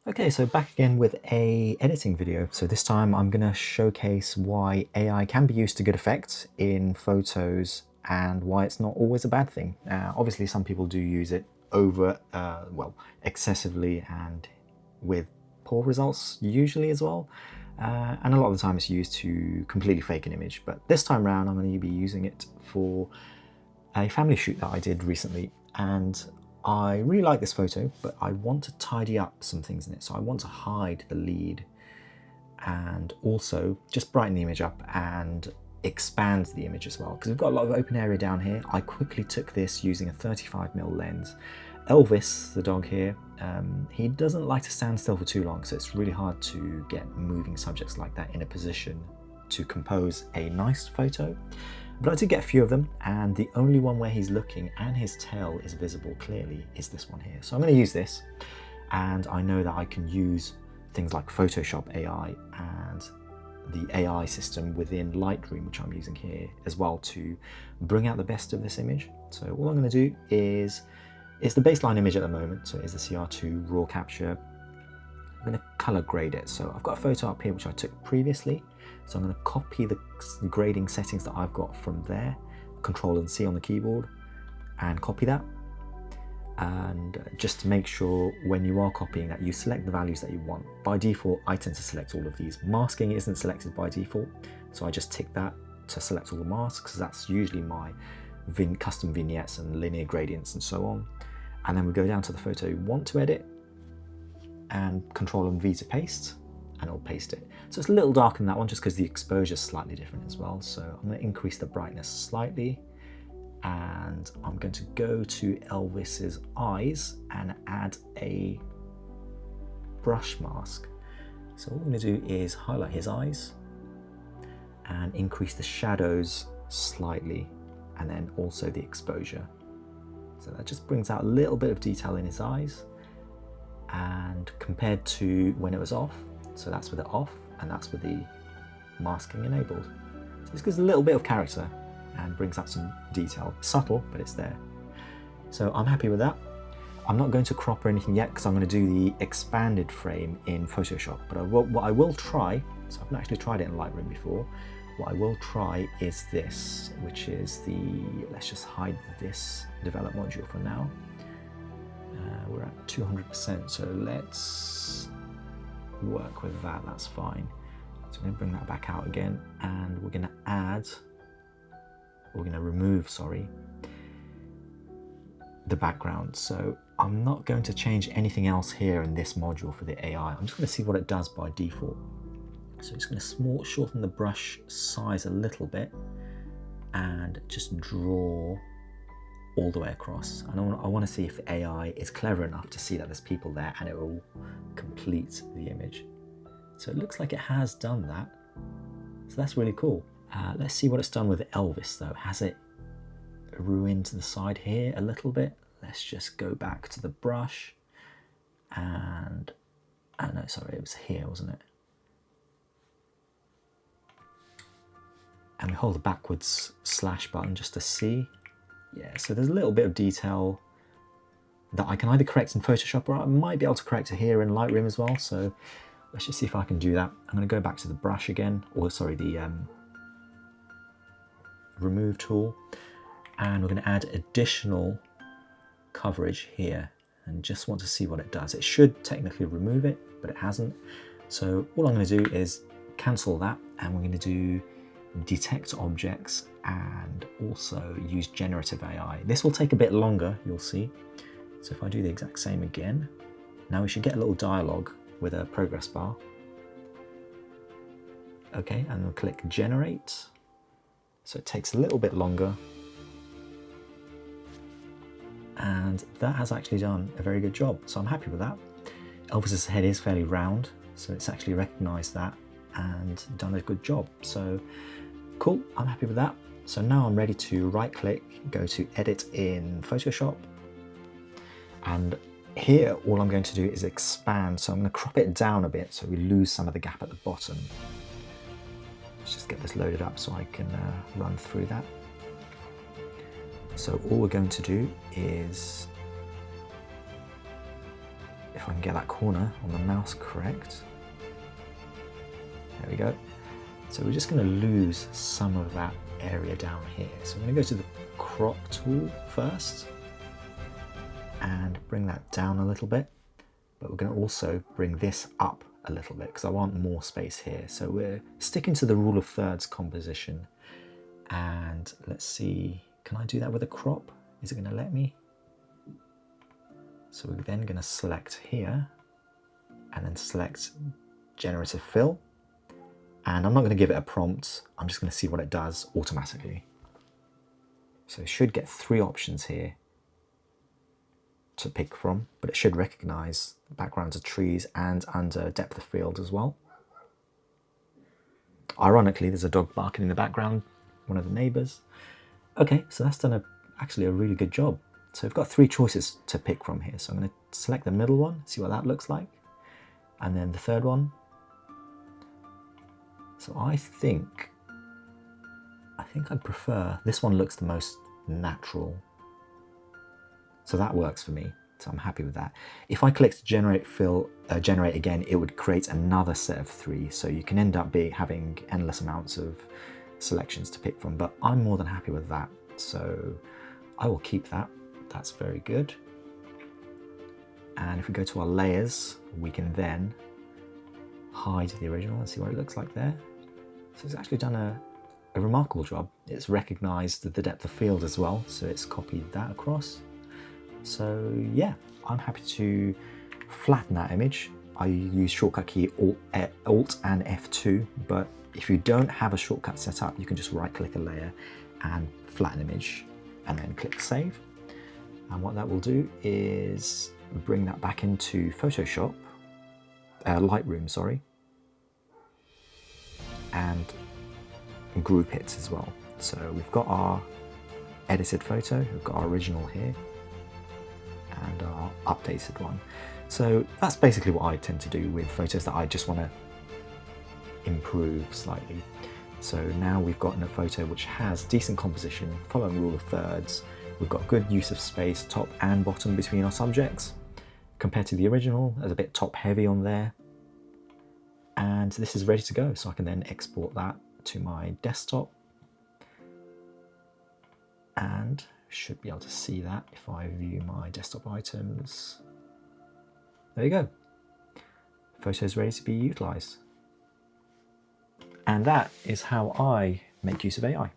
Okay, so back again with a editing video. So this time I'm going to showcase why AI can be used to good effect in photos and why it's not always a bad thing. Obviously, some people do use it excessively and with poor results usually as well. And a lot of the time it's used to completely fake an image. But this time around, I'm going to be using it for a family shoot that I did recently, and I really like this photo, but I want to tidy up some things in it. So I want to hide the lead and also just brighten the image up and expand the image as well, because we've got a lot of open area down here. I quickly took this using a 35mm lens. Elvis, the dog here, he doesn't like to stand still for too long, so it's really hard to get moving subjects like that in a position to compose a nice photo. But I did get a few of them, and the only one where he's looking and his tail is visible clearly is this one here. So I'm going to use this, and I know that I can use things like Photoshop AI and the AI system within Lightroom, which I'm using here as well, to bring out the best of this image. So all I'm going to do is, it's the baseline image at the moment, so it is the CR2 raw capture. I'm going to color grade it. So I've got a photo up here which I took previously. So I'm going to copy the grading settings that I've got from there, Control and C on the keyboard, and copy that. And just to make sure when you are copying that you select the values that you want. By default, I tend to select all of these. Masking isn't selected by default, so I just tick that to select all the masks, because that's usually my custom vignettes and linear gradients and so on. And then we go down to the photo you want to edit, and Control and V to paste, and it'll paste it. So it's a little darker than that one just because the exposure is slightly different as well. So I'm going to increase the brightness slightly, and I'm going to go to Elvis's eyes and add a brush mask. So what I'm going to do is highlight his eyes and increase the shadows slightly, and then also the exposure. So that just brings out a little bit of detail in his eyes, and compared to when it was off, so that's with it off and that's with the masking enabled. So this gives a little bit of character and brings out some detail. Subtle, but it's there. So I'm happy with that. I'm not going to crop or anything yet because I'm going to do the expanded frame in Photoshop, but what I will try, so I've not actually tried it in Lightroom before, what I will try is this, which is the, let's just hide this develop module for now. We're at 200%, so let's work with that, that's fine. So we're going to bring that back out again, and we're going to remove, the background. So I'm not going to change anything else here in this module for the AI. I'm just going to see what it does by default. So it's going to shorten the brush size a little bit and just draw all the way across. And I want to see if the AI is clever enough to see that there's people there and it will complete the image. So it looks like it has done that. So that's really cool. Let's see what it's done with Elvis though. Has it ruined the side here a little bit? Let's just go back to the brush and, oh no, sorry, it was here, wasn't it? And we hold the backwards slash button just to see. Yeah, so there's a little bit of detail that I can either correct in Photoshop, or I might be able to correct it here in Lightroom as well. So let's just see if I can do that. I'm going to go back to the brush again, or sorry, the remove tool, and we're going to add additional coverage here, and just want to see what it does. It should technically remove it, but it hasn't. So all I'm going to do is cancel that, and we're going to do detect objects and also use generative AI. This will take a bit longer, you'll see. So if I do the exact same again, now we should get a little dialogue with a progress bar. Okay, and we'll click generate. So it takes a little bit longer. And that has actually done a very good job. So I'm happy with that. Elvis's head is fairly round, so it's actually recognized that and done a good job. So cool, I'm happy with that. So now I'm ready to right click, go to edit in Photoshop. And here, all I'm going to do is expand. So I'm going to crop it down a bit so we lose some of the gap at the bottom. Let's just get this loaded up so I can run through that. So all we're going to do is if I can get that corner on the mouse correct. There we go. So we're just going to lose some of that area down here. So I'm going to go to the crop tool first and bring that down a little bit. But we're going to also bring this up a little bit because I want more space here. So we're sticking to the rule of thirds composition. And let's see, can I do that with a crop? Is it going to let me? So we're then going to select here and then select Generative Fill. And I'm not going to give it a prompt. I'm just going to see what it does automatically. So it should get 3 options here to pick from, but it should recognize backgrounds of trees and under depth of field as well. Ironically, there's a dog barking in the background, one of the neighbors. Okay, so that's done actually a really good job. So we've got 3 choices to pick from here. So I'm going to select the middle one, see what that looks like. And then the third one. So I think I'd prefer, this one looks the most natural. So that works for me. So I'm happy with that. If I clicked generate again, it would create another set of 3. So you can end up having endless amounts of selections to pick from, but I'm more than happy with that. So I will keep that. That's very good. And if we go to our layers, we can then hide the original and see what it looks like there. So it's actually done a remarkable job. It's recognized the depth of field as well. So it's copied that across. So yeah, I'm happy to flatten that image. I use shortcut key Alt and F2, but if you don't have a shortcut set up, you can just right click a layer and flatten image and then click save. And what that will do is bring that back into Photoshop, Lightroom, sorry, and group it as well. So we've got our edited photo, we've got our original here, and our updated one. So that's basically what I tend to do with photos that I just want to improve slightly. So now we've gotten a photo which has decent composition, following rule of thirds. We've got good use of space, top and bottom between our subjects. Compared to the original, there's a bit top heavy on there. And this is ready to go. So I can then export that to my desktop. And should be able to see that if I view my desktop items. There you go. Photos ready to be utilized. And that is how I make use of AI.